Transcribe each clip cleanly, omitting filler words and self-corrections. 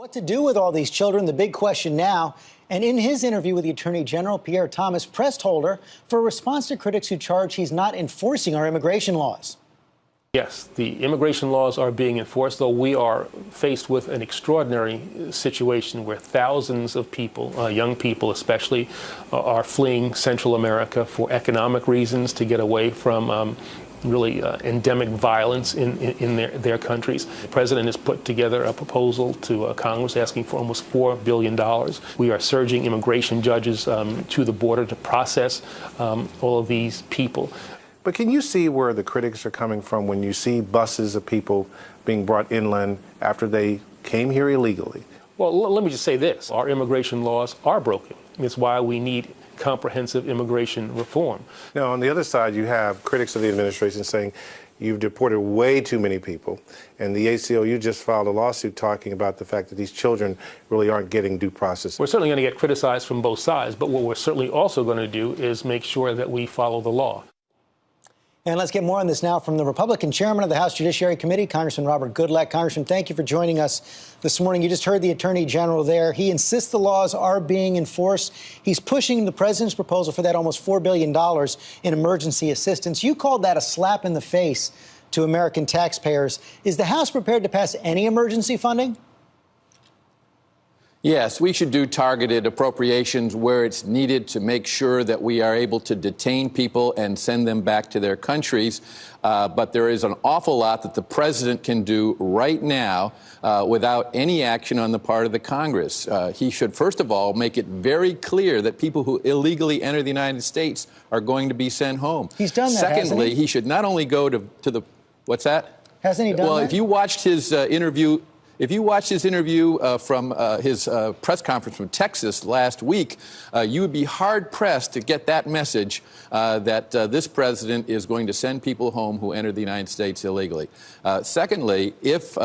What to do with all these children, the big question now. And in his interview with the Attorney General, Pierre Thomas pressed Holder for a response to critics who charge he's not enforcing our immigration laws. Yes, the immigration laws are being enforced, though we are faced with an extraordinary situation where thousands of people, young people especially, are fleeing Central America for economic reasons to get away from really endemic violence in their countries. The president has put together a proposal to Congress asking for almost $4 billion. We are surging immigration judges to the border to process all of these people. But can you see where the critics are coming from when you see buses of people being brought inland after they came here illegally? Well, let me just say this. Our immigration laws are broken. It's why we need comprehensive immigration reform. Now, on the other side, you have critics of the administration saying you've deported way too many people. And the ACLU just filed a lawsuit talking about the fact that these children really aren't getting due process. We're certainly going to get criticized from both sides, but what we're certainly also going to do is make sure that we follow the law. And let's get more on this now from the Republican chairman of the House Judiciary Committee, Congressman Robert Goodlatte. Congressman, thank you for joining us this morning. You just heard the Attorney General there. He insists the laws are being enforced. He's pushing the president's proposal for that almost $4 billion in emergency assistance. You called that a slap in the face to American taxpayers. Is the House prepared to pass any emergency funding? Yes, we should do targeted appropriations where it's needed to make sure that we are able to detain people and send them back to their countries. But there is an awful lot that the president can do right now without any action on the part of the Congress. He should, first of all, make it very clear that people who illegally enter the United States are going to be sent home. He's done that, Secondly, he should not only go to the, what's that? Hasn't he done that? Well, if you watched his interview, from his press conference from Texas last week, you would be hard-pressed to get that message that this president is going to send people home who entered the United States illegally. Secondly, if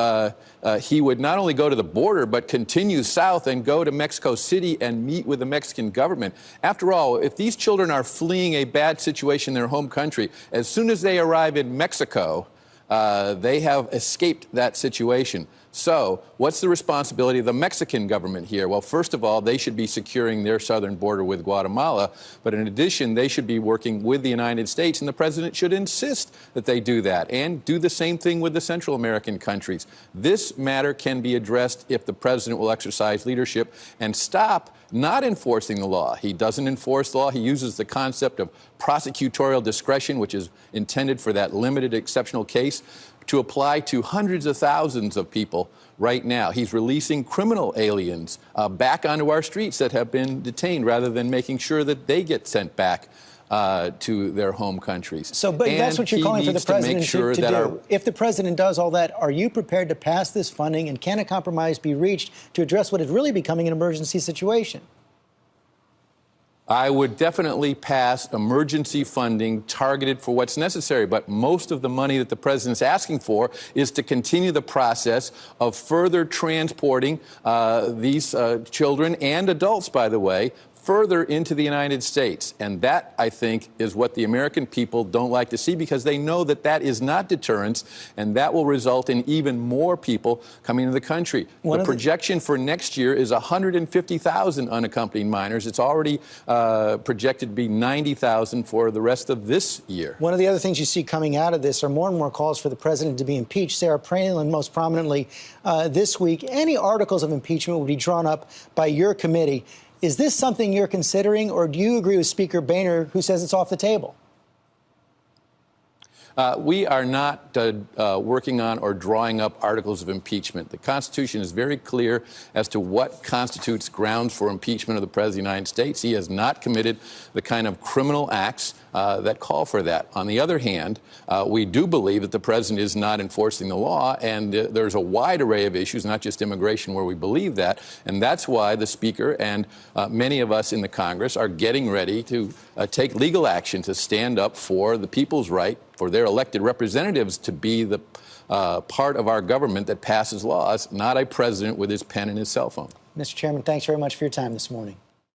he would not only go to the border, but continue south and go to Mexico City and meet with the Mexican government. After all, if these children are fleeing a bad situation in their home country, as soon as they arrive in Mexico, they have escaped that situation. So what's the responsibility of the Mexican government here? Well, first of all, they should be securing their southern border with Guatemala. But in addition, they should be working with the United States, and the president should insist that they do that and do the same thing with the Central American countries. This matter can be addressed if the president will exercise leadership and stop not enforcing the law. He doesn't enforce the law. He uses the concept of prosecutorial discretion, which is intended for that limited exceptional case, to apply to hundreds of thousands of people right now. He's releasing criminal aliens back onto our streets that have been detained rather than making sure that they get sent back to their home countries. So, but that's what you're calling for the president to do. If the president does all that, are you prepared to pass this funding, and can a compromise be reached to address what is really becoming an emergency situation? I would definitely pass emergency funding targeted for what's necessary. But most of the money that the president's asking for is to continue the process of further transporting these children and adults, by the way, further into the United States. And that, I think, is what the American people don't like to see, because they know that that is not deterrence, and that will result in even more people coming to the country. The projection for next year is 150,000 unaccompanied minors. It's already projected to be 90,000 for the rest of this year. One of the other things you see coming out of this are more and more calls for the president to be impeached. Sarah Palin, most prominently this week. Any articles of impeachment will be drawn up by your committee. Is this something you're considering, or do you agree with Speaker Boehner, who says it's off the table? We are not working on or drawing up articles of impeachment. The Constitution is very clear as to what constitutes grounds for impeachment of the President of the United States. He has not committed the kind of criminal acts that call for that. On the other hand, we do believe that the President is not enforcing the law, and there's a wide array of issues, not just immigration, where we believe that. And that's why the Speaker and many of us in the Congress are getting ready to take legal action to stand up for the people's right, for their elected representatives to be the part of our government that passes laws, not a president with his pen and his cell phone. Mr. Chairman, thanks very much for your time this morning.